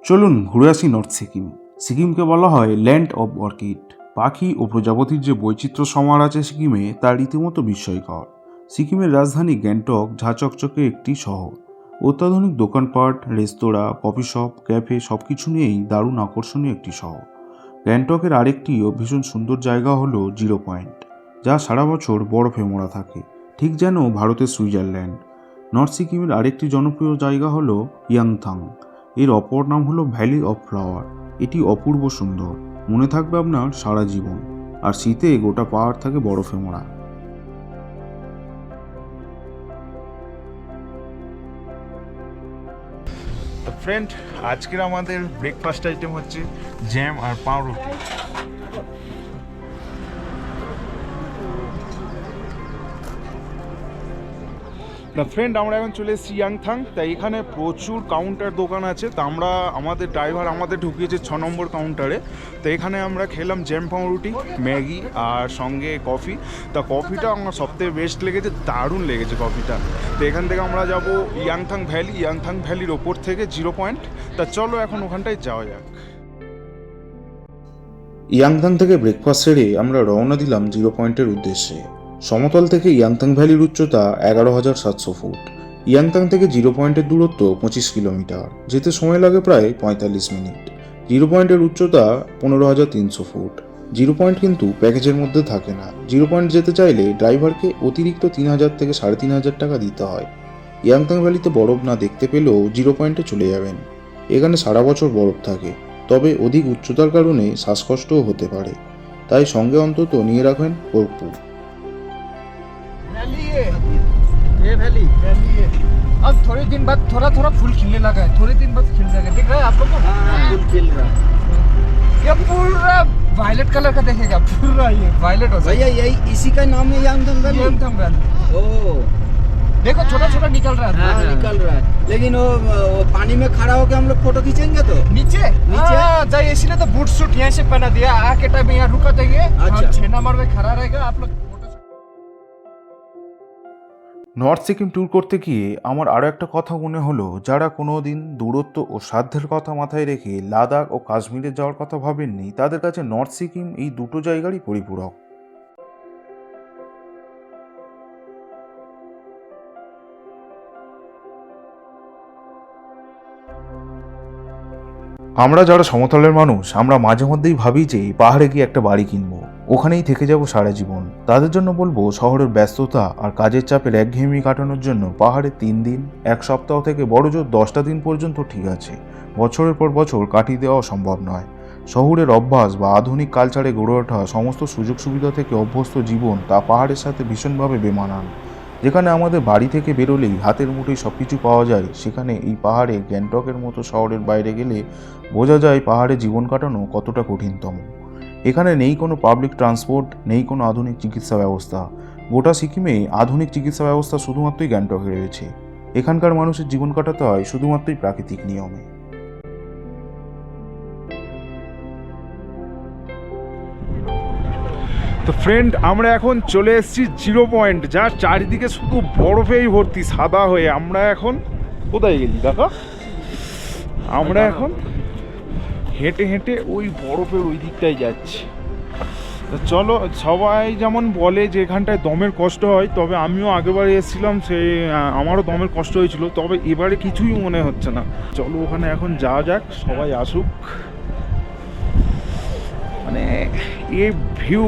চলুন ঘুরে আসি নর্থ সিকিম। সিকিমকে বলা হয় ল্যান্ড অব অর্কিড। পাখি ও প্রজাপতির যে বৈচিত্র্য সমার আছে সিকিমে, তা রীতিমতো বিস্ময়কর। সিকিমের রাজধানী গ্যাংটক ঝাঁচকচকে একটি শহর। অত্যাধুনিক দোকানপাট, রেস্তোরাঁ, কফি শপ, ক্যাফে সব কিছু নিয়েই দারুণ আকর্ষণীয় একটি শহর। গ্যাংটকের আরেকটিও ভীষণ সুন্দর জায়গা হলো জিরো পয়েন্ট, যা সারা বছর বরফে মোড়া থাকে, ঠিক যেন ভারতের সুইজারল্যান্ড। নর্থ সিকিমের আরেকটি জনপ্রিয় জায়গা হলো ইয়াংথাং। এর অপর নাম হলো ভ্যালি অফ ফ্লাওয়ার। এটি অপূর্ব সুন্দর, মনে থাকবে আপনার সারা জীবন। আর শীতে গোটা পাহাড় থাকে বরফে মোড়া। ফ্রেন্ড, আজকের আমাদের ব্রেকফাস্ট আইটেম হচ্ছে জ্যাম আর পাউরুটি। না ফ্রেন্ড, আমরা এখন চলে এসেছি ইয়াংথাং। তাই এখানে প্রচুর কাউন্টার দোকান আছে। তা আমাদের ড্রাইভার আমাদের ঢুকিয়েছে 6 নম্বর কাউন্টারে। তো এখানে আমরা খেলাম জ্যাম পাউরুটি, ম্যাগি আর সঙ্গে কফি। তা কফিটা আমার সবথেকে বেস্ট লেগেছে, দারুণ লেগেছে কফিটা। তো এখান থেকে আমরা যাব ইয়াংথাং ভ্যালি। ইয়াংথাং ভ্যালির ওপর থেকে জিরো পয়েন্ট। তা চলো এখন ওখানটায় যাওয়া যাক। ইয়াংথাং থেকে ব্রেকফাস্ট সেরে আমরা রওনা দিলাম জিরো পয়েন্টের উদ্দেশ্যে। সমতল থেকে ইয়াংথাং ভ্যালির উচ্চতা 11,700 ফুট। ইয়াংথাং থেকে জিরো পয়েন্টের দূরত্ব 25 কিলোমিটার। যেতে সময় লাগে প্রায় 45 মিনিট। জিরো পয়েন্টের উচ্চতা 15,300 ফুট। জিরো পয়েন্ট কিন্তু প্যাকেজের মধ্যে থাকে না। জিরো পয়েন্ট যেতে চাইলে ড্রাইভারকে অতিরিক্ত 3,000 থেকে 3,500 টাকা দিতে হয়। ইয়াংথাং ভ্যালিতে বরফ না দেখতে পেলেও জিরো পয়েন্টে চলে যাবেন। এখানে সারা বছর বরফ থাকে, তবে অধিক উচ্চতার কারণে শ্বাসকষ্টও হতে পারে। তাই সঙ্গে অন্তত নিয়ে রাখবেন কর্পূর। ये वैली है। अब थोड़े दिन बाद थोड़ा थोड़ा फूल खिलने लगा है, थोड़े दिन बाद खिल जाएगा। दिख रहा है आप लोग को? फूल खिल रहा है। ये पूरा वायलेट कलर का देखेगा, पूरा ये वायलेट हो भैया, यही इसी का नाम है यांगथंग वैली। यांगथंग वैली। ओह, देखो छोटा छोटा निकल रहा है। हाँ निकल रहा है। लेकिन वो पानी में खड़ा होकर हम लोग फोटो खींचेंगे तो नीचे नीचे? जाइए, इसलिए तो बूट सूट यहाँ से पहना दिया। आके टाइम यहाँ रुका देंगे। अच्छा। 6 नंबर में खड़ा रहेगा आप लोग। নর্থ সিকিম ট্যুর করতে গিয়ে আমার আরও একটা কথা মনে হলো, যারা কোনো দিন দূরত্ব ও সাধ্যের কথা মাথায় রেখে লাদাখ ও কাশ্মীরে যাওয়ার কথা ভাবেননি, তাদের কাছে নর্থ সিকিম এই দুটো জায়গারই পরিপূরক। আমরা যারা সমতলের মানুষ, আমরা মাঝে মধ্যেই ভাবি যে পাহাড়ে গিয়ে একটা বাড়ি কিনবো, ওখানেই থেকে যাব সারা জীবন। তাদের জন্য বলবো, শহরের ব্যস্ততা আর কাজের চাপের একঘেয়েমি কাটানোর জন্য পাহাড়ে 3 দিন, 1 সপ্তাহ থেকে বড় জোর 10টা দিন পর্যন্ত ঠিক আছে। বছরের পর বছর কাটিয়ে দেওয়া সম্ভব নয়। শহরের অভ্যাস বা আধুনিক কালচারে গড়ে ওঠা সমস্ত সুযোগ সুবিধা থেকে অভ্যস্ত জীবন, তা পাহাড়ের সাথে ভীষণভাবে বেমানান। যেখানে আমাদের বাড়ি থেকে বেরোলেই হাতের মুঠোয় সব কিছু পাওয়া যায়, সেখানে এই পাহাড়ে গ্যাংটকের মতো শহরের বাইরে গেলে বোঝা যায় পাহাড়ে জীবন কাটানো কতটা কঠিনতম। এখানে নেই কোনো পাবলিক ট্রান্সপোর্ট, নেই কোনো আধুনিক চিকিৎসা ব্যবস্থা। গোটা সিকিমে আধুনিক চিকিৎসা ব্যবস্থা শুধুমাত্রই গ্যাংটকে রয়েছে। এখানকার মানুষের জীবন কাটাতে হয় শুধুমাত্রই প্রাকৃতিক নিয়মে। তো ফ্রেন্ড, আমরা এখন চলে এসেছি জিরো পয়েন্ট, যার চারিদিকে শুধু বরফেই ভর্তি সাদা হয়ে। আমরা এখন কোথায় গেছি দেখো? আমরা এখন হেঁটে হেঁটে ওই বরফের ওই দিকটায় যাচ্ছি। তো চলো, সবাই যেমন বলে যে এখানটায় দমের কষ্ট হয়, তবে আমিও আগেবার এসেছিলাম, আমারও দমের কষ্ট হয়েছিল, তবে এবারে কিছুই মনে হচ্ছে না। চলো ওখানে এখন যাওয়া যাক, সবাই আসুক। মানে এই ভিউ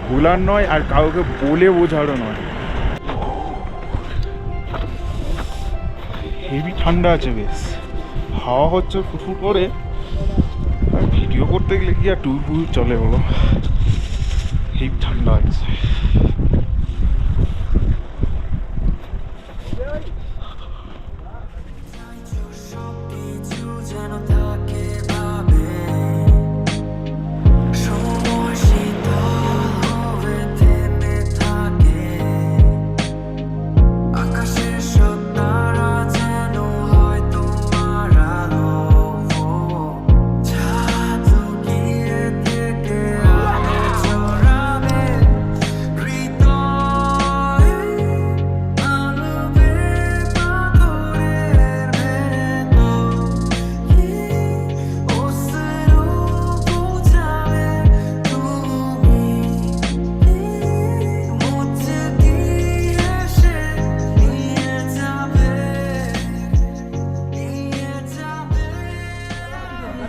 ভোলার নয়, আর কাউকে বলে বোঝারও নয়। হেভি ঠান্ডা আছে, বেশ হাওয়া হচ্ছে ফুটফুট করে। আর ভিডিও করতে গেলে কি আর টুর ফুর চলে বলো, হেভি ঠান্ডা আছে। Rita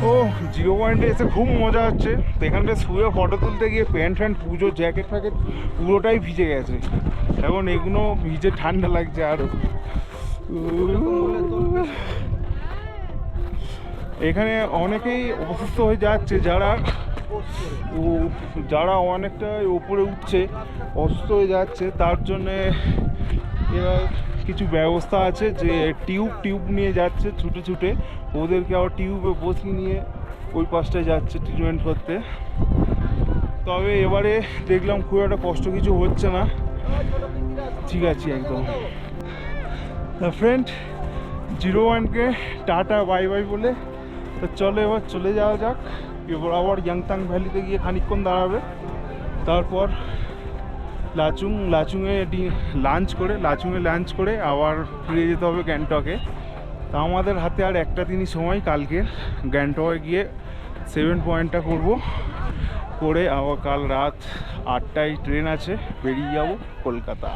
ও জিরো পয়েন্টে এসে খুব মজা হচ্ছে। তো এখানটা শুয়ে ফটো তুলতে গিয়ে প্যান্ট ফ্যান্ট পুজো জ্যাকেট ফ্যাকেট পুরোটাই ভিজে গেছে। এখন এগুলো ভিজে ঠান্ডা লাগছে আরও। এখানে অনেকেই অসুস্থ হয়ে যাচ্ছে, যারা অনেকটা উপরে উঠছে অসুস্থ হয়ে যাচ্ছে। তার জন্যে এরা কিছু ব্যবস্থা আছে যে টিউব নিয়ে যাচ্ছে ছুটে ছুটে, ওদেরকে আবার টিউবে বসিয়ে নিয়ে ওই পাশটায় যাচ্ছে ট্রিটমেন্ট করতে। তবে এবারে দেখলাম খুব একটা কষ্ট কিছু হচ্ছে না, ঠিক আছে একদম। ফ্রেন্ড, 01কে টাটা বাই বাই বলে তো চলো এবার চলে যাওয়া যাক। এবার আবার ইয়াংতাং ভ্যালিতে গিয়ে খানিকক্ষণ দাঁড়াবে, তারপর লাচুংয়ে লাঞ্চ করে আবার ফিরে যেতে হবে গ্যাংটকে। তা আমাদের হাতে আর একটা দিনই সময়, কালকে গ্যাংটকে গিয়ে 7 পয়েন্টটা করে আবার কাল রাত 8টায় ট্রেন আছে, বেরিয়ে যাব কলকাতা।